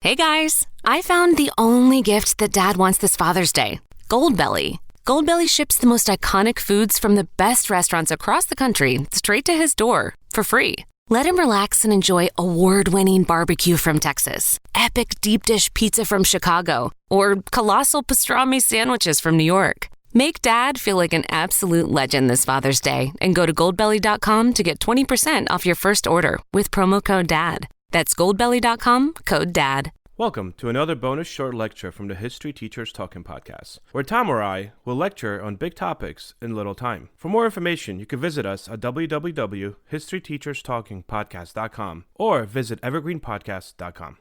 Hey guys, I found the only gift that Dad wants this Father's Day. Goldbelly. Goldbelly ships the most iconic foods from the best restaurants across the country straight to his door for free. Let him relax and enjoy award-winning barbecue from Texas, epic deep dish pizza from Chicago, or colossal pastrami sandwiches from New York. Make Dad feel like an absolute legend this Father's Day and go to goldbelly.com to get 20% off your first order with promo code DAD. That's goldbelly.com, code DAD. Welcome to another bonus short lecture from the History Teachers Talking Podcast, where Tom or I will lecture on big topics in little time. For more information, you can visit us at www.historyteacherstalkingpodcast.com or visit evergreenpodcast.com.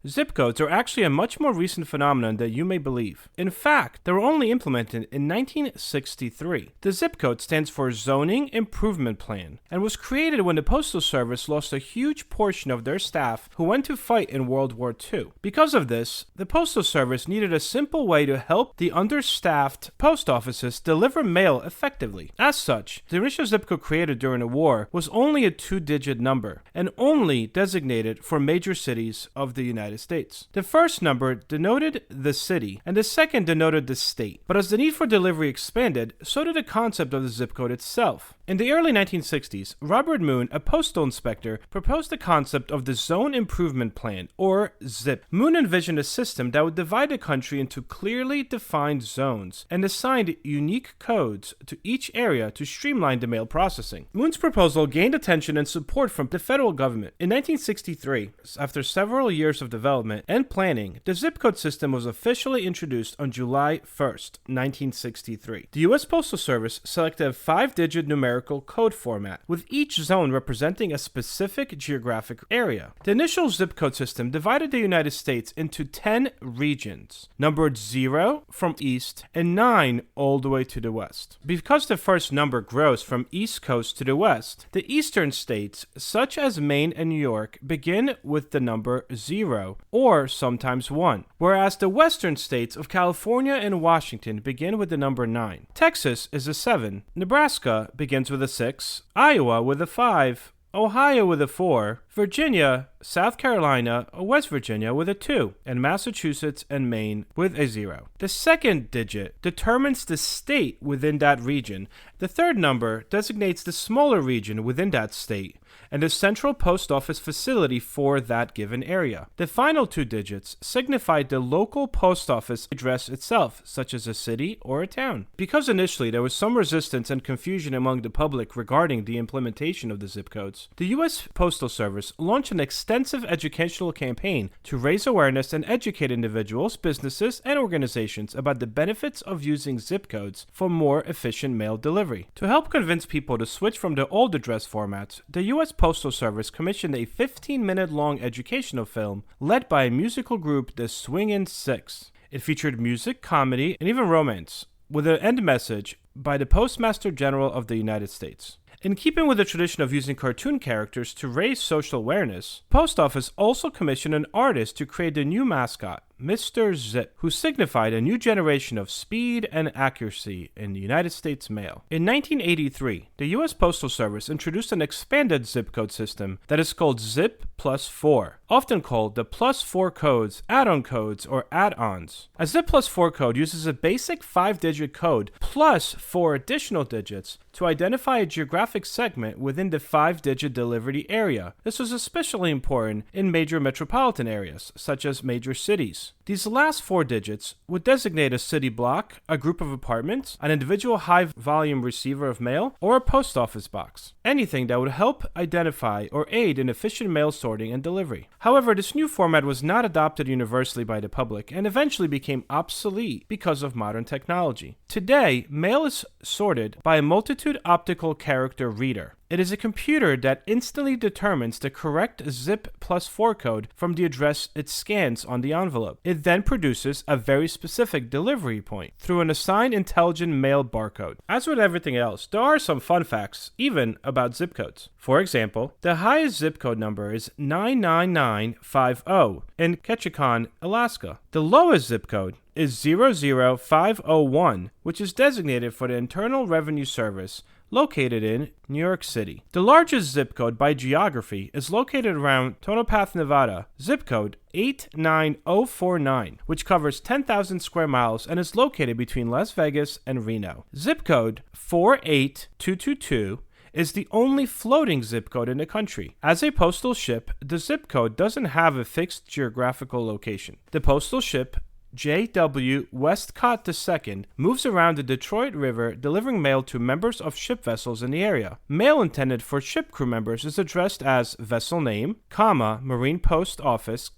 Zip codes are actually a much more recent phenomenon than you may believe. In fact, they were only implemented in 1963. The zip code stands for Zoning Improvement Plan and was created when the Postal Service lost a huge portion of their staff who went to fight in World War II. Because of this, the Postal Service needed a simple way to help the understaffed post offices deliver mail effectively. As such, the initial zip code created during the war was only a 2-digit number and only designated for major cities of the United States. The first number denoted the city, and the second denoted the state. But as the need for delivery expanded, so did the concept of the zip code itself. In the early 1960s, Robert Moon, a postal inspector, proposed the concept of the Zone Improvement Plan, or ZIP. Moon envisioned a system that would divide the country into clearly defined zones and assigned unique codes to each area to streamline the mail processing. Moon's proposal gained attention and support from the federal government. In 1963, after several years of development and planning, the zip code system was officially introduced on July 1st, 1963. The U.S. Postal Service selected a 5-digit numerical code format, with each zone representing a specific geographic area. The initial zip code system divided the United States into 10 regions, numbered 0 from east and 9 all the way to the west. Because the first number grows from east coast to the west, the eastern states, such as Maine and New York, begin with the number 0, or sometimes 1, whereas the western states of California and Washington begin with the number 9. Texas is a 7, Nebraska begins with a 6, Iowa with a 5, Ohio with a 4, Virginia, South Carolina, or West Virginia with a 2, and Massachusetts and Maine with a 0. The second digit determines the state within that region. The third number designates the smaller region within that state and the central post office facility for that given area. The final 2 digits signify the local post office address itself, such as a city or a town. Because initially there was some resistance and confusion among the public regarding the implementation of the zip codes, the U.S. Postal Service launched an extensive educational campaign to raise awareness and educate individuals, businesses, and organizations about the benefits of using zip codes for more efficient mail delivery. To help convince people to switch from the old address formats, the U.S. Postal Service commissioned a 15-minute-long educational film led by a musical group, the Swingin' Six. It featured music, comedy, and even romance, with an end message by the Postmaster General of the United States. In keeping with the tradition of using cartoon characters to raise social awareness, Post Office also commissioned an artist to create the new mascot, Mr. Zip, who signified a new generation of speed and accuracy in the United States mail. In 1983, the U.S. Postal Service introduced an expanded zip code system that is called Zip Plus 4, often called the Plus 4 codes, add-on codes, or add-ons. A Zip Plus 4 code uses a basic 5-digit code plus 4 additional digits to identify a geographic segment within the 5-digit delivery area. This was especially important in major metropolitan areas, such as major cities. These last 4 digits would designate a city block, a group of apartments, an individual high-volume receiver of mail, or a post office box. Anything that would help identify or aid in efficient mail sorting and delivery. However, this new format was not adopted universally by the public and eventually became obsolete because of modern technology. Today, mail is sorted by a multitude optical character reader. It is a computer that instantly determines the correct Zip Plus 4 code from the address it scans on the envelope. It then produces a very specific delivery point through an assigned intelligent mail barcode. As with everything else, there are some fun facts, even about zip codes. For example, the highest zip code number is 99950 in Ketchikan, Alaska. The lowest zip code is 00501, which is designated for the Internal Revenue Service, located in New York City. The largest zip code by geography is located around Tonopah, Nevada, zip code 89049, which covers 10,000 square miles and is located between Las Vegas and Reno. Zip code 48222 is the only floating zip code in the country. As a postal ship, the zip code doesn't have a fixed geographical location. The postal ship J.W. Westcott II moves around the Detroit River delivering mail to members of ship vessels in the area. Mail intended for ship crew members is addressed as vessel name, Marine Post Office,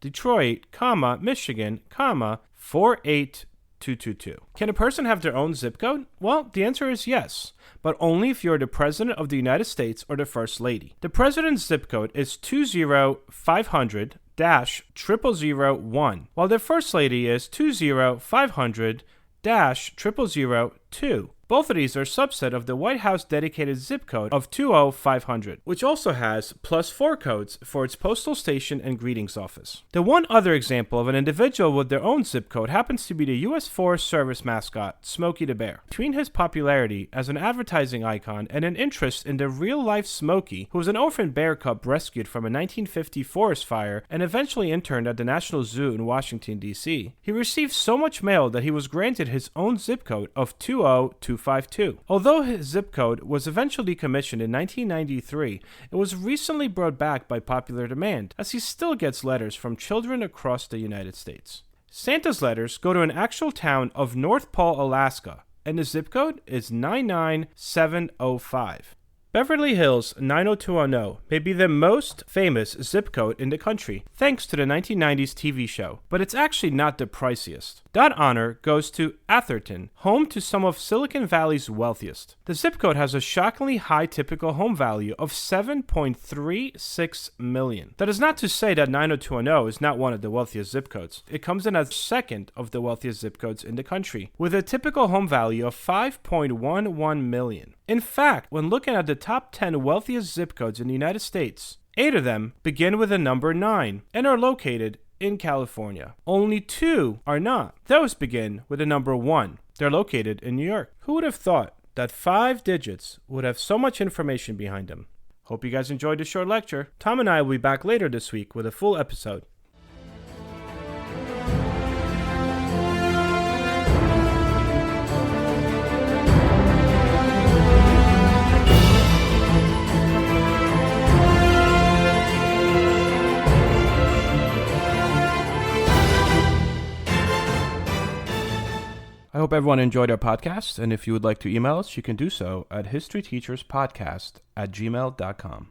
Detroit, Michigan, 48222. Can a person have their own zip code? Well, the answer is yes, but only if you're the President of the United States or the First Lady. The President's zip code is 20500-0001, while the First Lady is 20500-0002. Both of these are a subset of the White House dedicated zip code of 20500, which also has +4 codes for its postal station and greetings office. The one other example of an individual with their own zip code happens to be the U.S. Forest Service mascot, Smokey the Bear. Between his popularity as an advertising icon and an interest in the real-life Smokey, who was an orphan bear cub rescued from a 1950 forest fire and eventually interned at the National Zoo in Washington, D.C., he received so much mail that he was granted his own zip code of 20252. Although his zip code was eventually decommissioned in 1993, it was recently brought back by popular demand, as he still gets letters from children across the United States. Santa's letters go to an actual town of North Pole, Alaska, and the zip code is 99705. Beverly Hills 90210 may be the most famous zip code in the country, thanks to the 1990s TV show, but it's actually not the priciest. That honor goes to Atherton, home to some of Silicon Valley's wealthiest. The zip code has a shockingly high typical home value of $7.36 million. That is not to say that 90210 is not one of the wealthiest zip codes. It comes in as second of the wealthiest zip codes in the country, with a typical home value of $5.11 million. In fact, when looking at the top 10 wealthiest zip codes in the United States, 8 of them begin with the number 9 and are located in California. Only 2 are not. Those begin with the number 1. They're located in New York. Who would have thought that 5 digits would have so much information behind them? Hope you guys enjoyed this short lecture. Tom and I will be back later this week with a full episode. I hope everyone enjoyed our podcast, and if you would like to email us, you can do so at historyteacherspodcast@gmail.com.